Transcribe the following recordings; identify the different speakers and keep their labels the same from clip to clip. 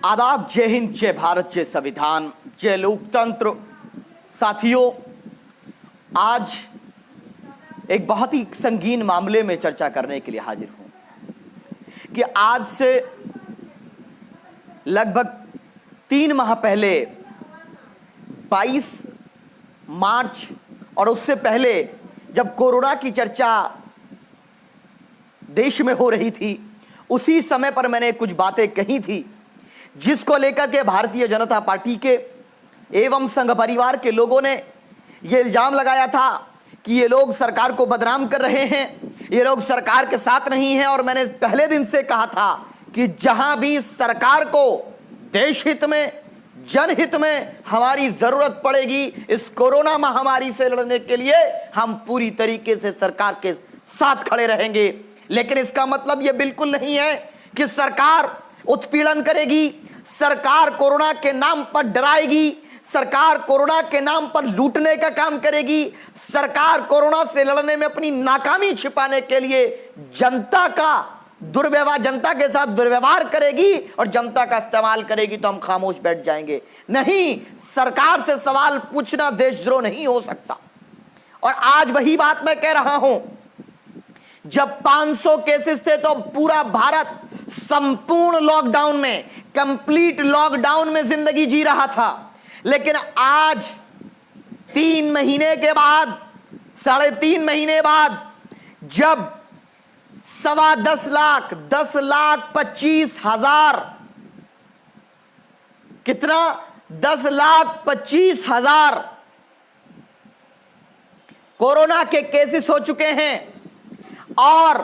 Speaker 1: आदाब, जय हिंद, जय भारत, जय संविधान, जय लोकतंत्र। साथियों, आज एक बहुत ही संगीन मामले में चर्चा करने के लिए हाजिर हूं कि आज से लगभग 3 माह पहले 22 मार्च और उससे पहले जब कोरोना की चर्चा देश में हो रही थी, उसी समय पर मैंने कुछ बातें कही थी जिसको लेकर के भारतीय जनता पार्टी के एवं संघ परिवार के लोगों ने यह इल्जाम लगाया था कि ये लोग सरकार को बदनाम कर रहे हैं, ये लोग सरकार के साथ नहीं हैं। और मैंने पहले दिन से कहा था कि जहां भी सरकार को देश हित में, जनहित में हमारी जरूरत पड़ेगी, इस कोरोना महामारी से लड़ने के लिए हम पूरी तरीके से सरकार के साथ खड़े रहेंगे। लेकिन इसका मतलब यह बिल्कुल नहीं है कि सरकार उत्पीड़न करेगी, सरकार कोरोना के नाम पर डराएगी, सरकार कोरोना के नाम पर लूटने का काम करेगी, सरकार कोरोना से लड़ने में अपनी नाकामी छिपाने के लिए जनता के साथ दुर्व्यवहार करेगी और जनता का इस्तेमाल करेगी तो हम खामोश बैठ जाएंगे। नहीं, सरकार से सवाल पूछना देशद्रोह नहीं हो सकता। और आज वही बात मैं कह रहा हूं, जब 500 केसेस थे तो पूरा भारत संपूर्ण लॉकडाउन में, कंप्लीट लॉकडाउन में जिंदगी जी रहा था। लेकिन आज 3 महीने के बाद, 3.5 महीने बाद, जब 10,25,000 कितना 10,25,000 कोरोना के केसेस हो चुके हैं और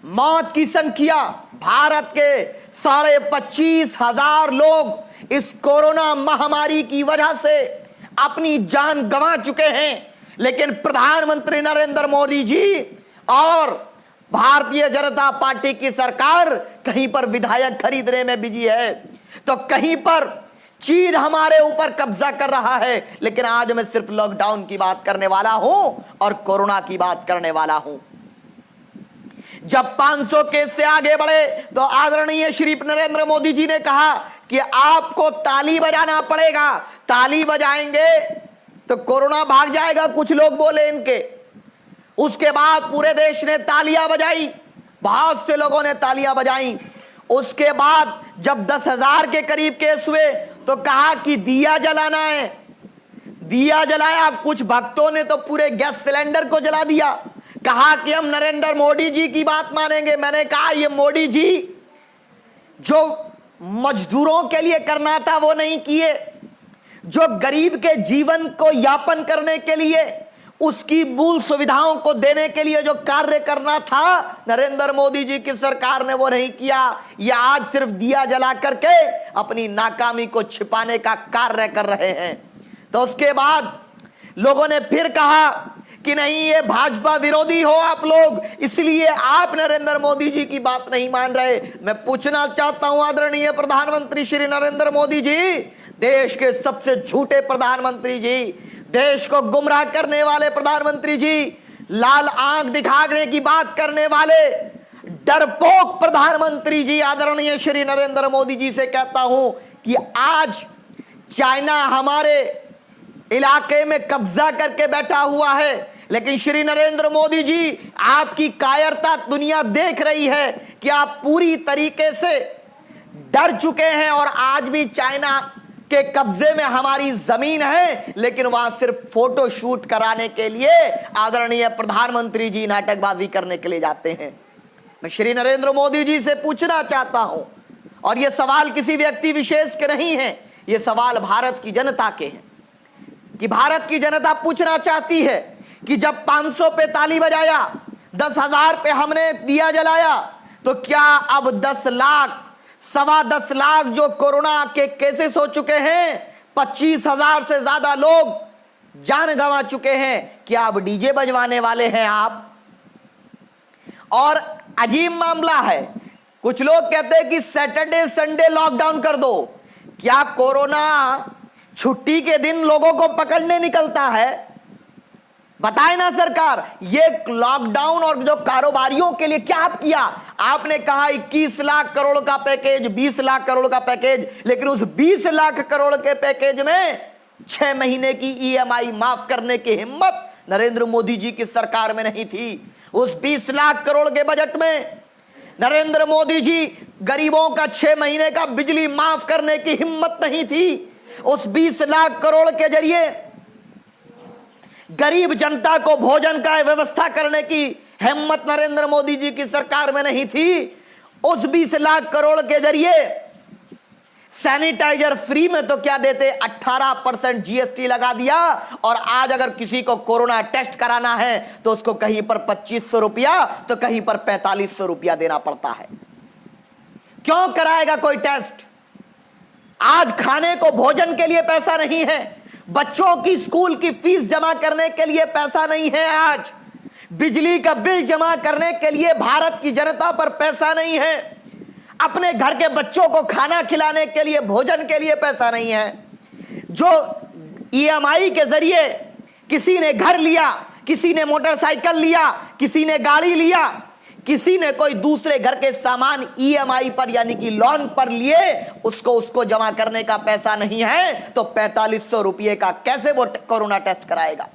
Speaker 1: मौत की संख्या, भारत के 25,500 लोग इस कोरोना महामारी की वजह से अपनी जान गंवा चुके हैं। लेकिन प्रधानमंत्री नरेंद्र मोदी जी और भारतीय जनता पार्टी की सरकार कहीं पर विधायक खरीदने में बिजी है, तो कहीं पर चीन हमारे ऊपर कब्जा कर रहा है। लेकिन आज मैं सिर्फ लॉकडाउन की बात करने वाला हूं और कोरोना की बात करने वाला हूं। जब 500 केस से आगे बढ़े तो आदरणीय श्री नरेंद्र मोदी जी ने कहा कि आपको ताली बजाना पड़ेगा, ताली बजाएंगे तो कोरोना भाग जाएगा, कुछ लोग बोले इनके। उसके बाद पूरे देश ने तालियां बजाई, बहुत से लोगों ने तालियां बजाई। उसके बाद जब 10,000 के करीब केस हुए तो कहा कि दिया जलाना है, दिया जलाया। कुछ भक्तों ने तो पूरे गैस सिलेंडर को जला दिया, कहा कि हम नरेंद्र मोदी जी की बात मानेंगे। मैंने कहा ये मोदी जी जो मजदूरों के लिए करना था वो नहीं किए, जो गरीब के जीवन को यापन करने के लिए, उसकी मूल सुविधाओं को देने के लिए जो कार्य करना था नरेंद्र मोदी जी की सरकार ने वो नहीं किया। ये आज सिर्फ दिया जला करके अपनी नाकामी को छिपाने का कार्य कर रहे हैं। तो उसके बाद लोगों ने फिर कहा कि नहीं, ये भाजपा विरोधी हो आप लोग, इसलिए आप नरेंद्र मोदी जी की बात नहीं मान रहे। मैं पूछना चाहता हूं आदरणीय प्रधानमंत्री श्री नरेंद्र मोदी जी, देश के सबसे झूठे प्रधानमंत्री जी, देश को गुमराह करने वाले प्रधानमंत्री जी, लाल आंख दिखाने की बात करने वाले डरपोक प्रधानमंत्री जी, आदरणीय श्री नरेंद्र मोदी जी से कहता हूं कि आज चाइना हमारे इलाके में कब्जा करके बैठा हुआ है, लेकिन श्री नरेंद्र मोदी जी, आपकी कायरता दुनिया देख रही है कि आप पूरी तरीके से डर चुके हैं। और आज भी चाइना के कब्जे में हमारी जमीन है, लेकिन वहां सिर्फ फोटो शूट कराने के लिए आदरणीय प्रधानमंत्री जी नाटकबाजी करने के लिए जाते हैं। मैं श्री नरेंद्र मोदी जी से पूछना चाहता हूं, और यह सवाल किसी व्यक्ति विशेष के नहीं है, यह सवाल भारत की जनता के हैं, कि भारत की जनता पूछना चाहती है कि जब 500 पे ताली बजाया, 10,000 पे हमने दिया जलाया, तो क्या अब 10 लाख, 10.25 लाख जो कोरोना के केसेस हो चुके हैं, 25,000 से ज्यादा लोग जान गंवा चुके हैं, क्या अब डीजे बजवाने वाले हैं आप? और अजीब मामला है, कुछ लोग कहते हैं कि सैटरडे संडे लॉकडाउन कर दो। क्या कोरोना छुट्टी के दिन लोगों को पकड़ने निकलता है? बताए ना सरकार, ये लॉकडाउन और जो कारोबारियों के लिए क्या आप किया? आपने कहा 21 लाख करोड़ का पैकेज, 20 लाख करोड़ का पैकेज, लेकिन उस 20 लाख करोड़ के पैकेज में 6 महीने की ईएमआई माफ करने की हिम्मत नरेंद्र मोदी जी की सरकार में नहीं थी। उस 20 लाख करोड़ के बजट में नरेंद्र मोदी जी गरीबों का 6 महीने का बिजली माफ करने की हिम्मत नहीं थी। उस 20 लाख करोड़ के जरिए गरीब जनता को भोजन का व्यवस्था करने की हिम्मत नरेंद्र मोदी जी की सरकार में नहीं थी। उस 20 लाख करोड़ के जरिए सैनिटाइजर फ्री में तो क्या देते, 18% जीएसटी लगा दिया, और आज अगर किसी को कोरोना टेस्ट कराना है तो उसको कहीं पर 2500 रुपया तो कहीं पर 4500 रुपया देना पड़ता है। क्यों कराएगा कोई टेस्ट? आज खाने को भोजन के लिए पैसा नहीं है, बच्चों की स्कूल की फीस जमा करने के लिए पैसा नहीं है, आज बिजली का बिल जमा करने के लिए भारत की जनता पर पैसा नहीं है, अपने घर के बच्चों को खाना खिलाने के लिए, भोजन के लिए पैसा नहीं है। जो ईएमआई के जरिए किसी ने घर लिया, किसी ने मोटरसाइकिल लिया, किसी ने गाड़ी लिया, किसी ने कोई दूसरे घर के सामान ईएमआई पर यानी कि लोन पर लिए, उसको जमा करने का पैसा नहीं है, तो 4500 रुपये का कैसे वो कोरोना टेस्ट कराएगा?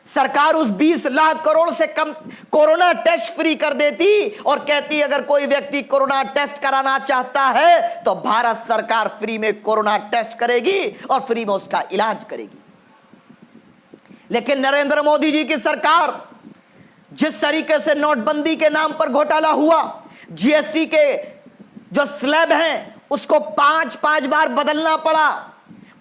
Speaker 1: सरकार उस 20 लाख करोड़ से कम कोरोना टेस्ट फ्री कर देती और कहती अगर कोई व्यक्ति कोरोना टेस्ट कराना चाहता है तो भारत सरकार फ्री में कोरोना टेस्ट करेगी और फ्री में उसका इलाज करेगी। लेकिन नरेंद्र मोदी जी की सरकार जिस तरीके से नोटबंदी के नाम पर घोटाला हुआ, जीएसटी के जो स्लैब हैं उसको 5-5 बार बदलना पड़ा,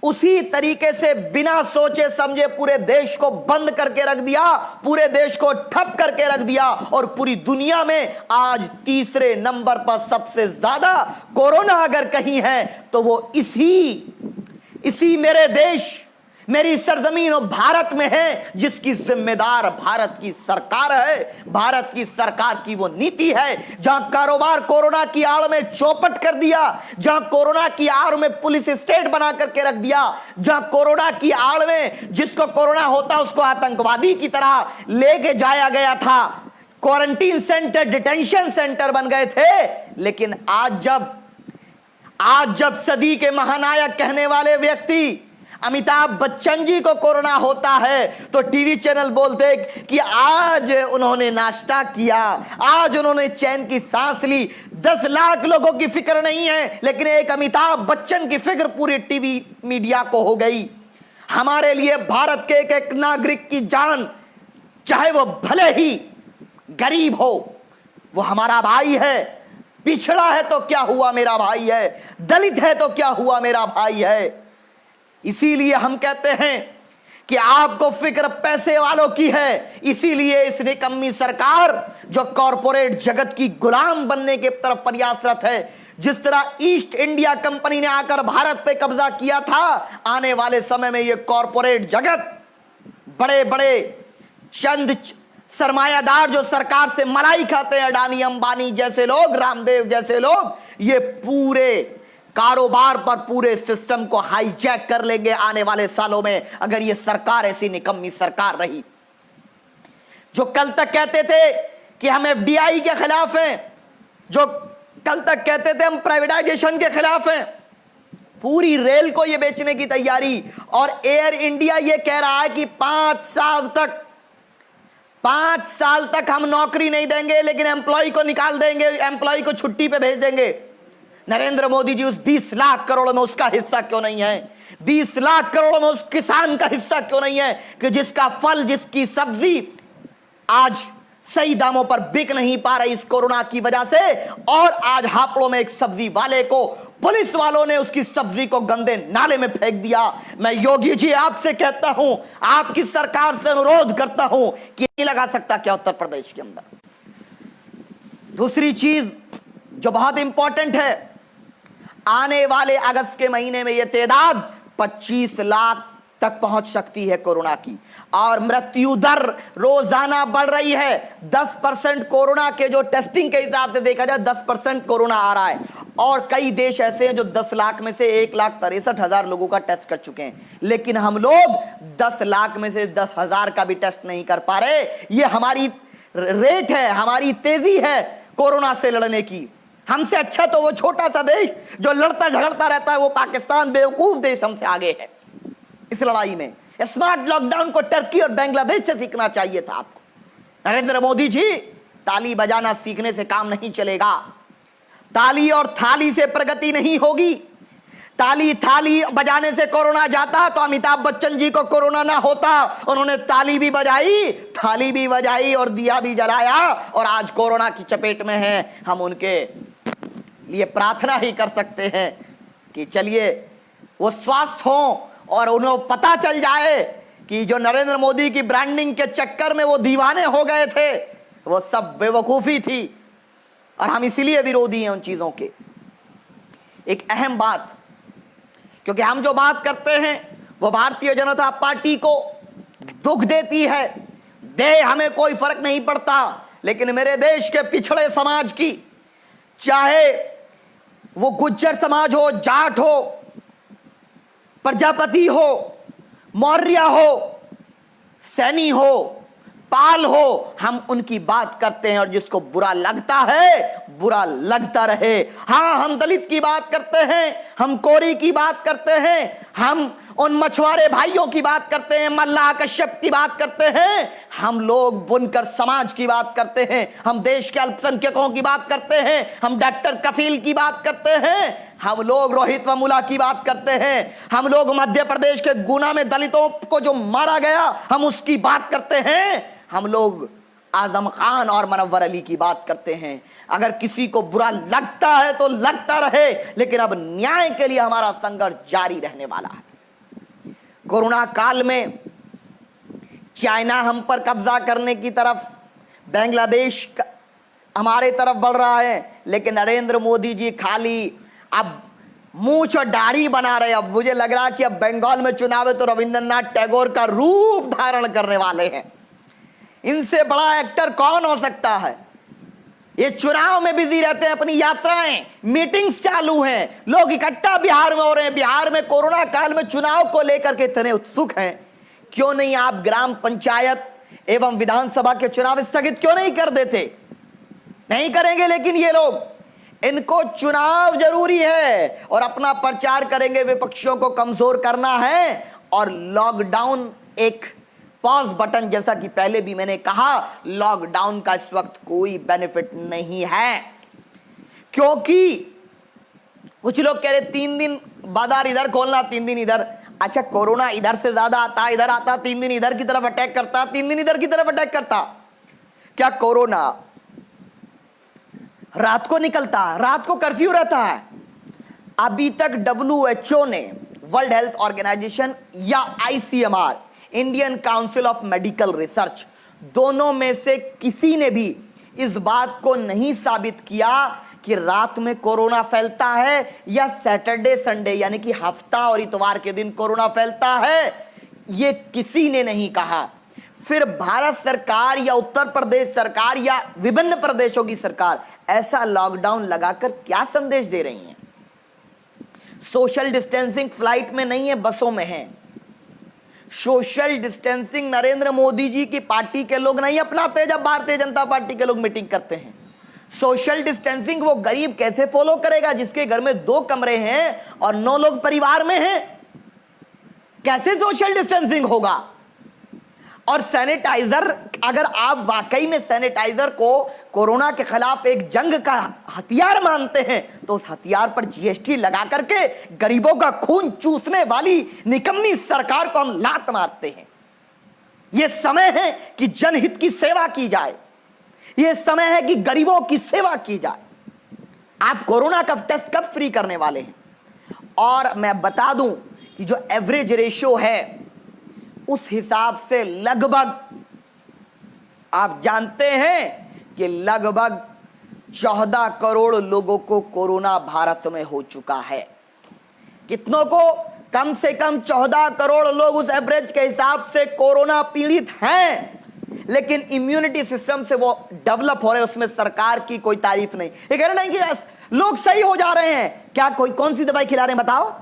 Speaker 1: उसी तरीके से बिना सोचे समझे पूरे देश को बंद करके रख दिया, पूरे देश को ठप करके रख दिया, और पूरी दुनिया में आज तीसरे नंबर पर सबसे ज्यादा कोरोना अगर कहीं है तो वो इसी मेरे देश, मेरी सरजमीन और भारत में है, जिसकी जिम्मेदार भारत की सरकार है। भारत की सरकार की वो नीति है जहां कारोबार कोरोना की आड़ में चौपट कर दिया, जहां कोरोना की आड़ में पुलिस स्टेट बना करके रख दिया, जहां कोरोना की आड़ में जिसको कोरोना होता उसको आतंकवादी की तरह लेके जाया गया था, क्वारंटीन सेंटर, डिटेंशन सेंटर बन गए थे। लेकिन आज जब सदी के महानायक कहने वाले व्यक्ति अमिताभ बच्चन जी को कोरोना होता है तो टीवी चैनल बोलते कि आज उन्होंने नाश्ता किया, आज उन्होंने चैन की सांस ली। 10 लाख लोगों की फिक्र नहीं है, लेकिन एक अमिताभ बच्चन की फिक्र पूरी टीवी मीडिया को हो गई। हमारे लिए भारत के एक नागरिक की जान, चाहे वो भले ही गरीब हो, वो हमारा भाई है। पिछड़ा है तो क्या हुआ, मेरा भाई है। दलित है तो क्या हुआ, मेरा भाई है। इसीलिए हम कहते हैं कि आपको फिक्र पैसे वालों की है, इसीलिए इस निकम्मी सरकार जो कॉरपोरेट जगत की गुलाम बनने के तरफ प्रयासरत है, जिस तरह ईस्ट इंडिया कंपनी ने आकर भारत पे कब्जा किया था, आने वाले समय में ये कॉरपोरेट जगत, बड़े बड़े चंद सरमायादार जो सरकार से मलाई खाते हैं, अडानी अंबानी जैसे लोग, रामदेव जैसे लोग, ये पूरे कारोबार पर पूरे सिस्टम को हाईजैक कर लेंगे आने वाले सालों में, अगर ये सरकार ऐसी निकम्मी सरकार रही। जो कल तक कहते थे कि हम एफडीआई के खिलाफ हैं, जो कल तक कहते थे हम प्राइवेटाइजेशन के खिलाफ हैं, पूरी रेल को ये बेचने की तैयारी, और एयर इंडिया ये कह रहा है कि 5 साल तक हम नौकरी नहीं देंगे, लेकिन एम्प्लॉय को निकाल देंगे, एम्प्लॉय को छुट्टी पे भेज देंगे। नरेंद्र मोदी जी उस 20 लाख करोड़ में उसका हिस्सा क्यों नहीं है? 20 लाख करोड़ में उस किसान का हिस्सा क्यों नहीं है कि जिसका फल, जिसकी सब्जी आज सही दामों पर बिक नहीं पा रही इस कोरोना की वजह से, और आज हापड़ों में एक सब्जी वाले को पुलिस वालों ने उसकी सब्जी को गंदे नाले में फेंक दिया। मैं योगी जी आपसे कहता हूं, आपकी सरकार से अनुरोध करता हूं कि नहीं लगा सकता क्या उत्तर प्रदेश के अंदर? दूसरी चीज जो बहुत इंपॉर्टेंट है, आने वाले अगस्त के महीने में यह तादाद 25 लाख तक पहुंच सकती है कोरोना की, और मृत्यु दर रोजाना बढ़ रही है। 10% कोरोना के जो टेस्टिंग के हिसाब से देखा जाए 10% कोरोना आ रहा है, और कई देश ऐसे हैं जो 10 लाख में से 1,63,000 लोगों का टेस्ट कर चुके हैं, लेकिन हम लोग 10 लाख में से 10,000 का भी टेस्ट नहीं कर पा रहे। ये हमारी रेट है, हमारी तेजी है कोरोना से लड़ने की। हमसे अच्छा तो वो छोटा सा देश जो लड़ता झगड़ता रहता है, वो पाकिस्तान बेवकूफ देश हमसे आगे है इस लड़ाई में। स्मार्ट लॉकडाउन को टर्की और बांग्लादेश से सीखना चाहिए था आपको। नरेंद्र मोदी जी, ताली बजाना सीखने से काम नहीं चलेगा। ताली और थाली से प्रगति नहीं होगी। ताली थाली बजाने से कोरोना जाता तो अमिताभ बच्चन जी को कोरोना ना होता। उन्होंने ताली भी बजाई, थाली भी बजाई और दिया भी जलाया और आज कोरोना की चपेट में है। हम उनके लिए प्रार्थना ही कर सकते हैं कि चलिए वो स्वस्थ हों और उन्हें पता चल जाए कि जो नरेंद्र मोदी की ब्रांडिंग के चक्कर में वो दीवाने हो गए थे, वो सब बेवकूफी थी और हम इसीलिए विरोधी हैं उन चीजों के। एक अहम बात, क्योंकि हम जो बात करते हैं वो भारतीय जनता पार्टी को दुख देती है, दे हमें कोई फर्क नहीं पड़ता, लेकिन मेरे देश के पिछड़े समाज की, चाहे वो गुज्जर समाज हो, जाट हो, प्रजापति हो, मौर्य हो, सैनी हो, पाल हो, हम उनकी बात करते हैं और जिसको बुरा लगता है बुरा लगता रहे। हां, हम दलित की बात करते हैं, हम कोरी की बात करते हैं, हम उन मछुआरे भाइयों की बात करते हैं, मल्लाह कश्यप की बात करते हैं, हम लोग बुनकर समाज की बात करते हैं, हम देश के अल्पसंख्यकों की बात करते हैं, हम डॉक्टर कफील की बात करते हैं, हम लोग रोहित वेमुला की बात करते हैं, हम लोग मध्य प्रदेश के गुना में दलितों को जो मारा गया हम उसकी बात करते हैं, हम लोग आजम खान और मनव्वर अली की बात करते हैं। अगर किसी को बुरा लगता है तो लगता रहे, लेकिन अब न्याय के लिए हमारा संघर्ष जारी रहने वाला है। कोरोना काल में चाइना हम पर कब्जा करने की तरफ, बांग्लादेश हमारे तरफ बढ़ रहा है, लेकिन नरेंद्र मोदी जी खाली अब मूंछ और दाढ़ी बना रहे। अब मुझे लग रहा है कि अब बंगाल में चुनाव है तो रविंद्रनाथ टैगोर का रूप धारण करने वाले हैं। इनसे बड़ा एक्टर कौन हो सकता है? ये चुनाव में बिजी रहते हैं, अपनी यात्राएं, मीटिंग्स चालू हैं, लोग इकट्ठा बिहार में हो रहे हैं। बिहार में कोरोना काल में चुनाव को लेकर के इतने उत्सुक हैं, क्यों नहीं आप ग्राम पंचायत एवं विधानसभा के चुनाव स्थगित क्यों नहीं कर देते? नहीं करेंगे, लेकिन ये लोग, इनको चुनाव जरूरी है और अपना प्रचार करेंगे, विपक्षियों को कमजोर करना है। और लॉकडाउन एक पॉज बटन, जैसा कि पहले भी मैंने कहा, लॉकडाउन का इस वक्त कोई बेनिफिट नहीं है, क्योंकि कुछ लोग कह रहे 3 दिन बाजार इधर खोलना, 3 दिन इधर। अच्छा, कोरोना इधर से ज्यादा आता, इधर आता, 3 दिन इधर की तरफ अटैक करता, 3 दिन इधर की तरफ अटैक करता। क्या कोरोना रात को निकलता? रात को कर्फ्यू रहता है। अभी तक WHO ने, वर्ल्ड हेल्थ ऑर्गेनाइजेशन या ICMR, Indian council of medical research, दोनों में से किसी ने भी इस बात को नहीं साबित किया कि रात में कोरोना फैलता है या सैटरडे संडे यानी कि हफ्ता और इतवार के दिन कोरोना फैलता है। यह किसी ने नहीं कहा। फिर भारत सरकार या उत्तर प्रदेश सरकार या विभिन्न प्रदेशों की सरकार ऐसा लॉकडाउन लगाकर क्या संदेश दे रही है? सोशल डिस्टेंसिंग फ्लाइट में नहीं है, बसों में है। सोशल डिस्टेंसिंग नरेंद्र मोदी जी की पार्टी के लोग नहीं अपनाते जब भारतीय जनता पार्टी के लोग मीटिंग करते हैं। सोशल डिस्टेंसिंग वो गरीब कैसे फॉलो करेगा जिसके घर में 2 कमरे हैं और 9 लोग परिवार में हैं? कैसे सोशल डिस्टेंसिंग होगा? और सैनिटाइजर, अगर आप वाकई में सैनिटाइजर को कोरोना के खिलाफ एक जंग का हथियार मानते हैं तो उस हथियार पर GST लगा करके गरीबों का खून चूसने वाली निकम्मी सरकार को हम लात मारते हैं। यह समय है कि जनहित की सेवा की जाए, यह समय है कि गरीबों की सेवा की जाए। आप कोरोना का टेस्ट कब फ्री करने वाले हैं? और मैं बता दूं कि जो एवरेज रेशियो है उस हिसाब से लगभग आप जानते हैं कि लगभग 14 करोड़ लोगों को कोरोना भारत में हो चुका है। कितनों को? कम से कम 14 करोड़ लोग उस एवरेज के हिसाब से कोरोना पीड़ित हैं, लेकिन इम्यूनिटी सिस्टम से वो डेवलप हो रहे, उसमें सरकार की कोई तारीफ नहीं। ये कह रहे नहीं कि लोग सही हो जा रहे हैं। क्या कौन सी दवाई खिला रहे हैं बताओ?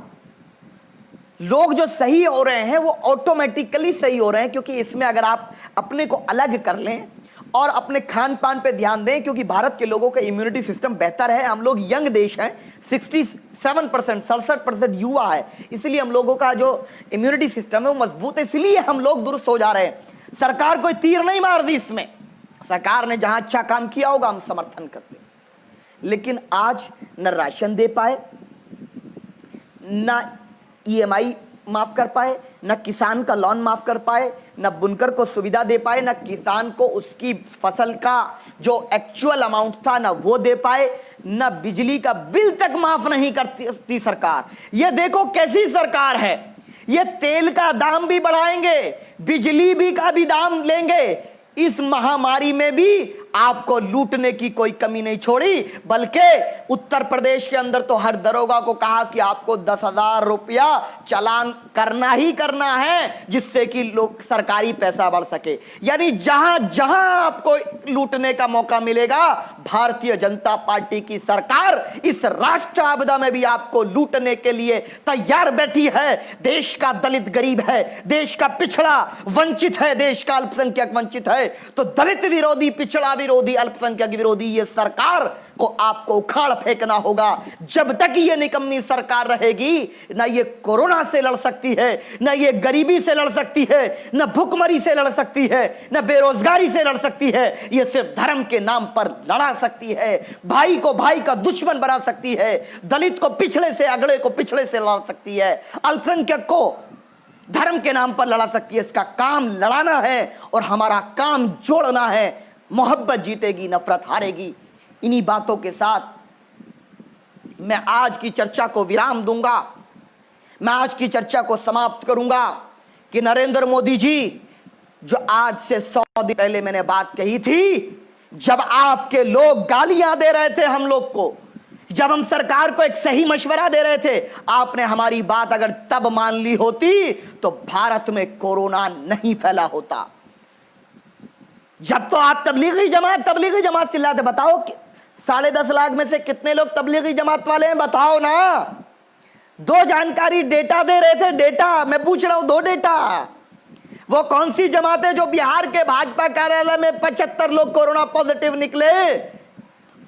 Speaker 1: लोग जो सही हो रहे हैं वो ऑटोमेटिकली सही हो रहे हैं, क्योंकि इसमें अगर आप अपने को अलग कर लें और अपने खान पान पे ध्यान दें, क्योंकि भारत के लोगों का इम्यूनिटी सिस्टम बेहतर है। हम लोग यंग देश हैं, 67%, 67% युवा है, इसलिए हम लोगों का जो इम्यूनिटी सिस्टम है वो मजबूत है, इसलिए हम लोग दुरुस्त हो जा रहे हैं। सरकार कोई तीर नहीं मार दी इसमें, सरकार ने जहां अच्छा काम किया होगा हम समर्थन करते, लेकिन आज न राशन दे पाए, न EMI माफ कर पाए, न किसान का लोन माफ कर पाए, न बुनकर को सुविधा दे पाए, न किसान को उसकी फसल का जो एक्चुअल अमाउंट था न वो दे पाए, न बिजली का बिल तक माफ नहीं करती सरकार। ये देखो कैसी सरकार है। ये तेल का दाम भी बढ़ाएंगे, बिजली भी का भी दाम लेंगे। इस महामारी में भी आपको लूटने की कोई कमी नहीं छोड़ी, बल्कि उत्तर प्रदेश के अंदर तो हर दरोगा को कहा कि आपको 10,000 रुपया चालान करना ही करना है, जिससे कि लोग सरकारी पैसा बढ़ सके। यानी जहां जहां आपको लूटने का मौका मिलेगा, भारतीय जनता पार्टी की सरकार इस राष्ट्र आपदा में भी आपको लूटने के लिए तैयार बैठी है। देश का दलित गरीब है, देश का पिछड़ा वंचित है, देश का अल्पसंख्यक वंचित है, तो दलित विरोधी, पिछड़ा विरोधी, अल्पसंख्यक विरोधी ये सरकार को आपको उखाड़ फेंकना होगा। जब तक ये निकम्मी सरकार रहेगी, ना ये कोरोना से लड़ सकती है, ना ये गरीबी से लड़ सकती है, ना भूखमरी से लड़ सकती है, ना बेरोजगारी से लड़ सकती है। ये सिर्फ धर्म के नाम पर लड़ा सकती है, भाई को भाई का दुश्मन बना सकती है, दलित को पिछड़े से, अगड़े को पिछड़े से लड़ सकती है, अल्पसंख्यक को धर्म के नाम पर लड़ा सकती है। इसका काम लड़ाना है और हमारा काम जोड़ना है। मोहब्बत जीतेगी, नफरत हारेगी। इन्हीं बातों के साथ मैं आज की चर्चा को विराम दूंगा। मैं आज की चर्चा को समाप्त करूंगा कि नरेंद्र मोदी जी, जो आज से 100 दिन पहले मैंने बात कही थी, जब आपके लोग गालियां दे रहे थे हम लोग को, जब हम सरकार को एक सही मशवरा दे रहे थे, आपने हमारी बात अगर तब मान ली होती तो भारत में कोरोना नहीं फैला होता। जब तो आप तबलीगी जमात चिल्लाते, बताओ 10.5 लाख में से कितने लोग तबलीगी जमात वाले हैं, बताओ ना। 2 जानकारी डेटा दे रहे थे, डेटा मैं पूछ रहा हूं, 2 डेटा। वो कौन सी जमात है जो बिहार के भाजपा कार्यालय में 75 लोग कोरोना पॉजिटिव निकले,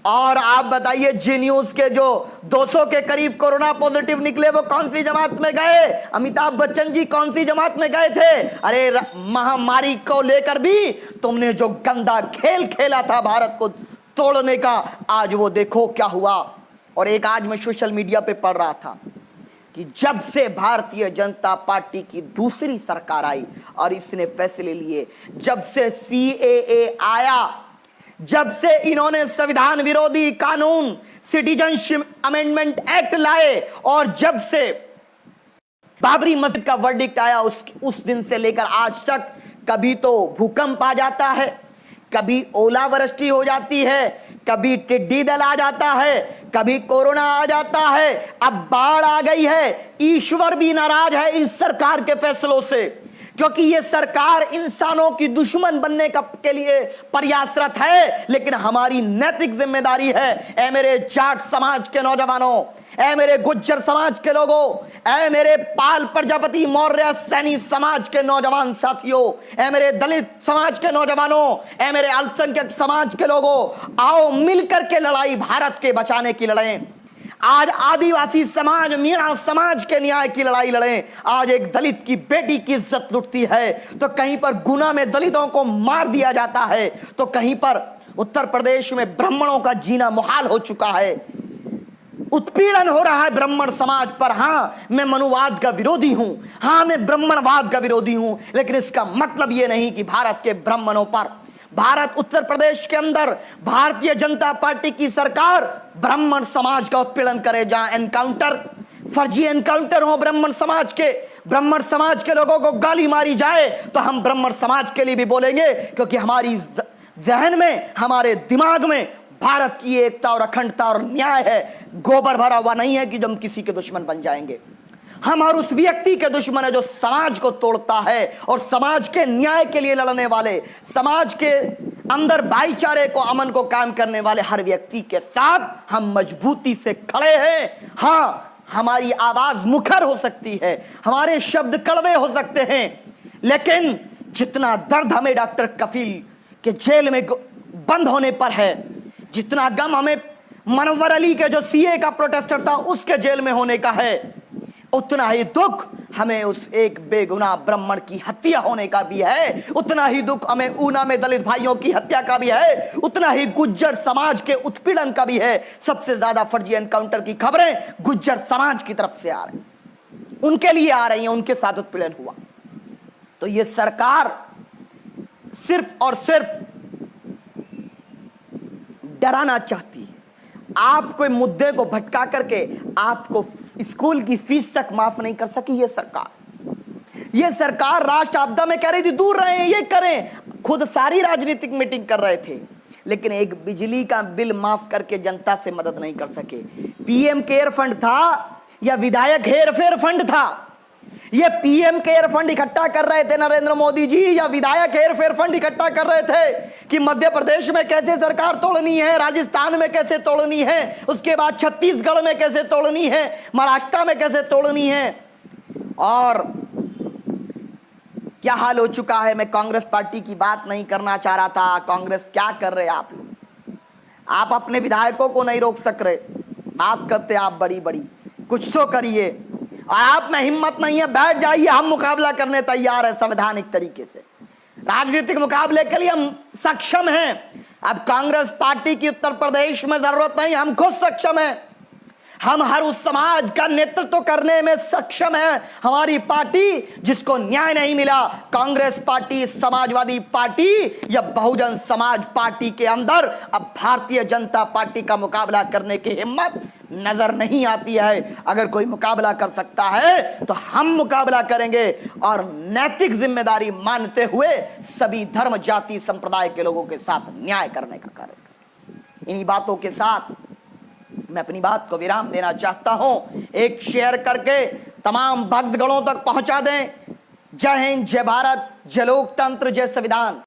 Speaker 1: और आप बताइए जी न्यूज के जो 200 के करीब कोरोना पॉजिटिव निकले, वो कौन सी जमात में गए? अमिताभ बच्चन जी कौन सी जमात में गए थे? अरे महामारी को लेकर भी तुमने जो गंदा खेल खेला था भारत को तोड़ने का, आज वो देखो क्या हुआ। और एक आज मैं सोशल मीडिया पे पढ़ रहा था कि जब से भारतीय जनता पार्टी की दूसरी सरकार आई और इसने फैसले लिए, जब से CAA आया, जब से इन्होंने संविधान विरोधी कानून सिटीजनशिप अमेंडमेंट एक्ट लाए, और जब से बाबरी मस्जिद का वर्डिक्ट आया, उस दिन से लेकर आज तक कभी तो भूकंप आ जाता है, कभी ओलावृष्टि हो जाती है, कभी टिड्डी दल आ जाता है, कभी कोरोना आ जाता है, अब बाढ़ आ गई है। ईश्वर भी नाराज है इस सरकार के फैसलों से, क्योंकि ये सरकार इंसानों की दुश्मन बनने के लिए प्रयासरत है। लेकिन हमारी नैतिक जिम्मेदारी है, ऐ मेरे जाट समाज के नौजवानों, ऐ मेरे गुज्जर समाज के लोगों, ऐ मेरे पाल प्रजापति मौर्य सैनी समाज के नौजवान साथियों, ऐ मेरे दलित समाज के नौजवानों, ऐ मेरे अल्पसंख्यक समाज के लोगों, आओ मिलकर के लड़ाई भारत के बचाने की लड़ें। आज आदिवासी समाज, मीणा समाज के न्याय की लड़ाई लड़ें। आज एक दलित की बेटी की इज्जत लुटती है, तो कहीं पर गुना में दलितों को मार दिया जाता है, तो कहीं पर उत्तर प्रदेश में ब्राह्मणों का जीना मुहाल हो चुका है, उत्पीड़न हो रहा है ब्राह्मण समाज पर। हां, मैं मनुवाद का विरोधी हूं, हां मैं ब्राह्मणवाद का विरोधी हूं, लेकिन इसका मतलब यह नहीं कि भारत के ब्राह्मणों पर, भारत उत्तर प्रदेश के अंदर भारतीय जनता पार्टी की सरकार ब्राह्मण समाज का उत्पीड़न करे। जहां एनकाउंटर, फर्जी एनकाउंटर हो ब्राह्मण समाज के लोगों को गाली मारी जाए, तो हम ब्राह्मण समाज के लिए भी बोलेंगे, क्योंकि हमारी जहन में, हमारे दिमाग में भारत की एकता और अखंडता और न्याय है। गोबर भरा हुआ नहीं है कि हम किसी के दुश्मन बन जाएंगे। हम और उस व्यक्ति के दुश्मन है जो समाज को तोड़ता है और समाज के न्याय के लिए लड़ने वाले, समाज के अंदर भाईचारे को, अमन को कायम करने वाले हर व्यक्ति के साथ हम मजबूती से खड़े हैं। हाँ, हमारी आवाज मुखर हो सकती है, हमारे शब्द कड़वे हो सकते हैं, लेकिन जितना दर्द हमें डॉक्टर कफील के जेल में बंद होने पर है, जितना गम हमें मनव्वर अली के जो सीए का प्रोटेस्टर था उसके जेल में होने का है, उतना ही दुख हमें उस एक बेगुनाह ब्राह्मण की हत्या होने का भी है, उतना ही दुख हमें ऊना में दलित भाइयों की हत्या का भी है, उतना ही गुज्जर समाज के उत्पीड़न का भी है। सबसे ज्यादा फर्जी एनकाउंटर की खबरें गुज्जर समाज की तरफ से आ रही, उनके लिए आ रही हैं, उनके साथ उत्पीड़न हुआ। तो ये सरकार सिर्फ और सिर्फ डराना चाहती है, आपको मुद्दे को भटका करके आपको स्कूल की फीस तक माफ नहीं कर सकी ये सरकार राष्ट्र आपदा में कह रही थी दूर रहें, ये करें, खुद सारी राजनीतिक मीटिंग कर रहे थे, लेकिन एक बिजली का बिल माफ करके जनता से मदद नहीं कर सके। पीएम केयर फंड था या विधायक हेरफेर फंड था? ये पीएम केयर फंड इकट्ठा कर रहे थे नरेंद्र मोदी जी या विधायक हेरफेर फंड इकट्ठा कर रहे थे कि मध्य प्रदेश में कैसे सरकार तोड़नी है, राजस्थान में कैसे तोड़नी है, उसके बाद छत्तीसगढ़ में कैसे तोड़नी है, महाराष्ट्र में कैसे तोड़नी है। और क्या हाल हो चुका है। मैं कांग्रेस पार्टी की बात नहीं करना चाह रहा था। कांग्रेस क्या कर रहे आप लोग? आप अपने विधायकों को नहीं रोक सक रहे, बात करते आप बड़ी बड़ी, कुछ तो करिए। आप में हिम्मत नहीं है, बैठ जाइए, हम मुकाबला करने तैयार है संवैधानिक तरीके से, राजनीतिक मुकाबले के लिए हम सक्षम हैं। अब कांग्रेस पार्टी की उत्तर प्रदेश में जरूरत नहीं, हम खुद सक्षम हैं। हम हर उस समाज का नेतृत्व करने में सक्षम है। हमारी पार्टी जिसको न्याय नहीं मिला, कांग्रेस पार्टी, समाजवादी पार्टी या बहुजन समाज पार्टी के अंदर अब भारतीय जनता पार्टी का मुकाबला करने की हिम्मत नजर नहीं आती है। अगर कोई मुकाबला कर सकता है तो हम मुकाबला करेंगे और नैतिक जिम्मेदारी मानते हुए सभी धर्म, जाति, संप्रदाय के लोगों के साथ न्याय करने का कार्य करेंगे। इन्हीं बातों के साथ मैं अपनी बात को विराम देना चाहता हूं। एक शेयर करके तमाम भक्तगणों तक पहुंचा दें। जय हिंद, जय भारत, जय लोकतंत्र, जय संविधान।